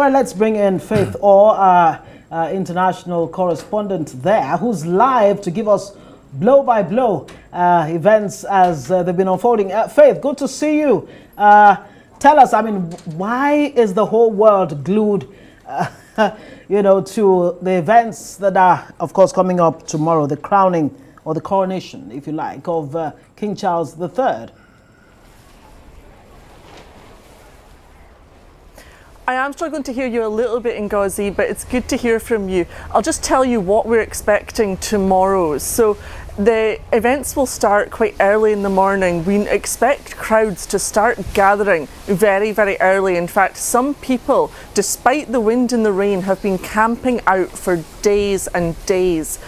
All right, let's bring in Faith Orr, international correspondent there, who's live to give us blow-by-blow events as they've been unfolding. Faith, good to see you. Tell us, I mean, why is the whole world glued, to the events that are, of course, coming up tomorrow, the crowning or the coronation, if you like, of King Charles III? I am struggling to hear you a little bit, Ngozi, but it's good to hear from you. I'll just tell you what we're expecting tomorrow. So the events will start quite early in the morning. We expect crowds to start gathering very, very early. In fact, some people, despite the wind and the rain, have been camping out for days and days.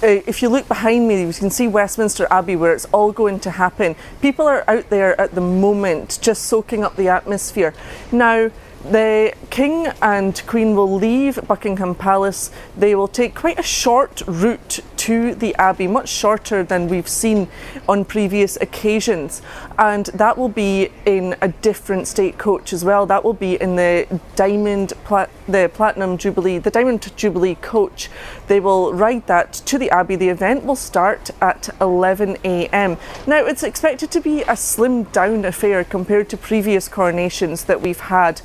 If you look behind me, you can see Westminster Abbey where it's all going to happen. People are out there at the moment just soaking up the atmosphere. Now, the King and Queen will leave Buckingham Palace. They will take quite a short route to the Abbey, much shorter than we've seen on previous occasions. And that will be in a different state coach as well. That will be in the Diamond Jubilee coach. They will ride that to the Abbey. The event will start at 11 a.m. Now, it's expected to be a slimmed down affair compared to previous coronations that we've had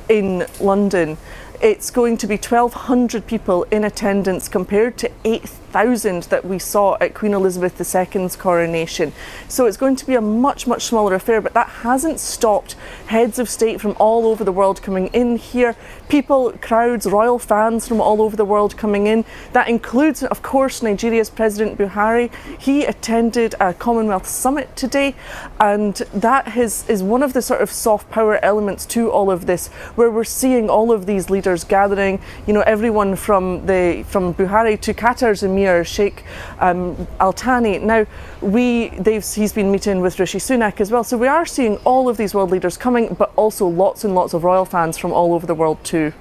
in London. It's going to be 1,200 people in attendance compared to 8,000 that we saw at Queen Elizabeth II's coronation. So it's going to be a much, much smaller affair, but that hasn't stopped heads of state from all over the world coming in here. People, crowds, royal fans from all over the world coming in. That includes, of course, Nigeria's President Buhari. He attended a Commonwealth Summit today, and that is one of the sort of soft power elements to all of this, where we're seeing all of these leaders gathering, everyone from Buhari to Qatar's Emir Sheikh Al Thani. Now, he's been meeting with Rishi Sunak as well. So we are seeing all of these world leaders coming, but also lots and lots of royal fans from all over the world too.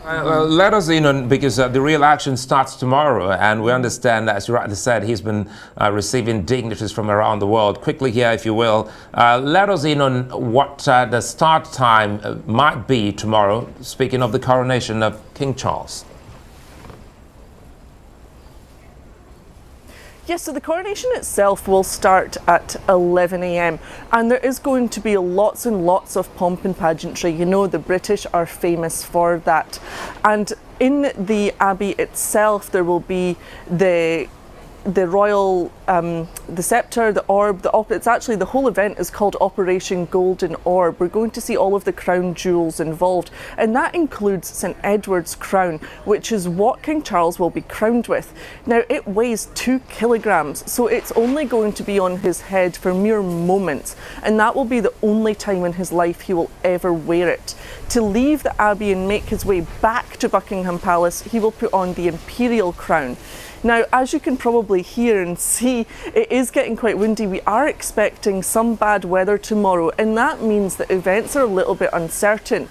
Let us in on, because the real action starts tomorrow, and we understand, as you rightly said, he's been receiving dignitaries from around the world. Quickly here, if you will, let us in on what the start time might be tomorrow, speaking of the coronation of King Charles. Yes, so the coronation itself will start at 11 a.m. and there is going to be lots and lots of pomp and pageantry. The British are famous for that. And in the Abbey itself, there will be the royal, the sceptre, the orb, it's actually, the whole event is called Operation Golden Orb. We're going to see all of the crown jewels involved, and that includes St Edward's crown, which is what King Charles will be crowned with. Now, it weighs 2 kilograms, so it's only going to be on his head for mere moments, and that will be the only time in his life he will ever wear it. To leave the Abbey and make his way back to Buckingham Palace, he will put on the imperial crown. Now, as you can probably hear and see, it is getting quite windy. We are expecting some bad weather tomorrow, and that means that events are a little bit uncertain.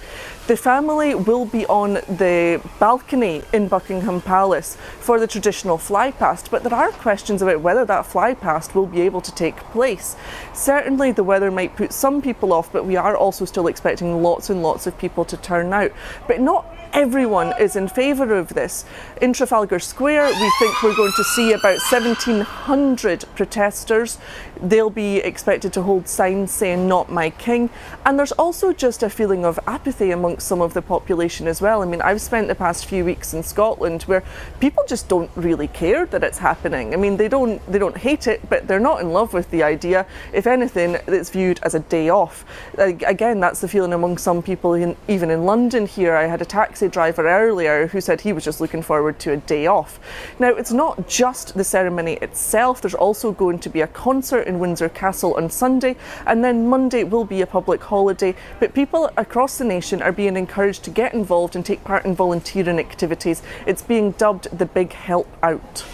The family will be on the balcony in Buckingham Palace for the traditional flypast, but there are questions about whether that flypast will be able to take place. Certainly the weather might put some people off, but we are also still expecting lots and lots of people to turn out. But not everyone is in favour of this. In Trafalgar Square, we think we're going to see about 1,700 protesters. They'll be expected to hold signs saying "Not my king." And there's also just a feeling of apathy amongst some of the population as well. I mean, I've spent the past few weeks in Scotland where people just don't really care that it's happening. I mean, they don't hate it, but they're not in love with the idea. If anything, it's viewed as a day off. Again, that's the feeling among some people, even in London here. I had a taxi driver earlier who said he was just looking forward to a day off. Now, it's not just the ceremony itself. There's also going to be a concert in Windsor Castle on Sunday, and then Monday will be a public holiday, but people across the nation are being encouraged to get involved and take part in volunteering activities. It's being dubbed the Big Help Out.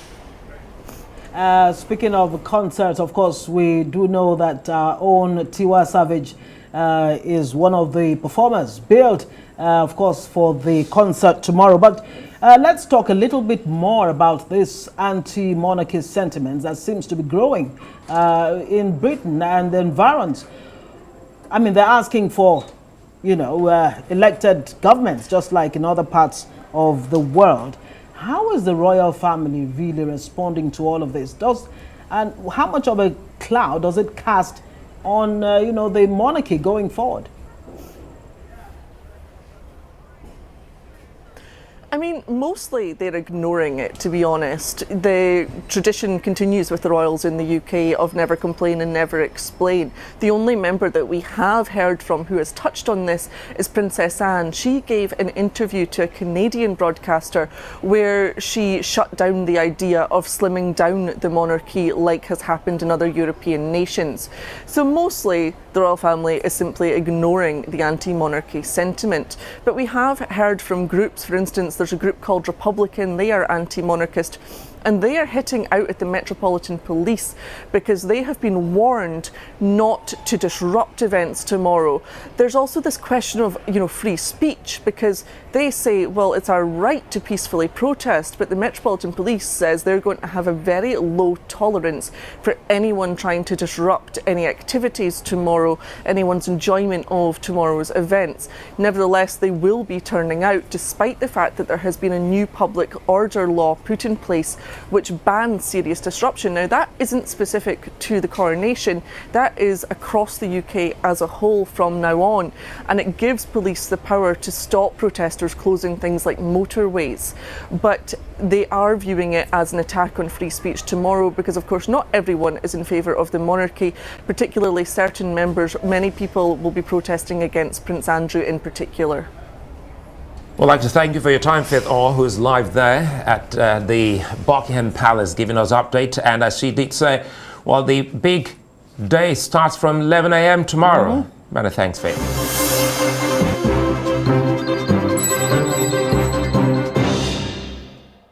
Speaking of concerts, of course, we do know that our own Tiwa Savage is one of the performers billed, of course, for the concert tomorrow. But let's talk a little bit more about this anti-monarchy sentiment that seems to be growing in Britain and the environs. I mean, they're asking for elected governments, just like in other parts of the world. How is the royal family really responding to all of this? And how much of a cloud does it cast on, the monarchy going forward? I mean, mostly they're ignoring it, to be honest. The tradition continues with the royals in the UK of never complain and never explain. The only member that we have heard from who has touched on this is Princess Anne. She gave an interview to a Canadian broadcaster where she shut down the idea of slimming down the monarchy like has happened in other European nations. So mostly the royal family is simply ignoring the anti-monarchy sentiment. But we have heard from groups, for instance, there's a group called Republican, they are anti-monarchist, and they are hitting out at the Metropolitan Police because they have been warned not to disrupt events tomorrow. There's also this question of, free speech, because they say, well, it's our right to peacefully protest, but the Metropolitan Police says they're going to have a very low tolerance for anyone trying to disrupt any activities tomorrow, anyone's enjoyment of tomorrow's events. Nevertheless, they will be turning out, despite the fact that there has been a new public order law put in place which bans serious disruption. Now, that isn't specific to the coronation, that is across the UK as a whole from now on, and it gives police the power to stop protesters closing things like motorways. But they are viewing it as an attack on free speech tomorrow because, of course, not everyone is in favour of the monarchy, particularly certain members. Many people will be protesting against Prince Andrew in particular. Well, I'd like to thank you for your time, Faith Orr, who is live there at the Buckingham Palace, giving us update. And as she did say, well, the big day starts from 11 a.m. tomorrow. Many thanks, Faith.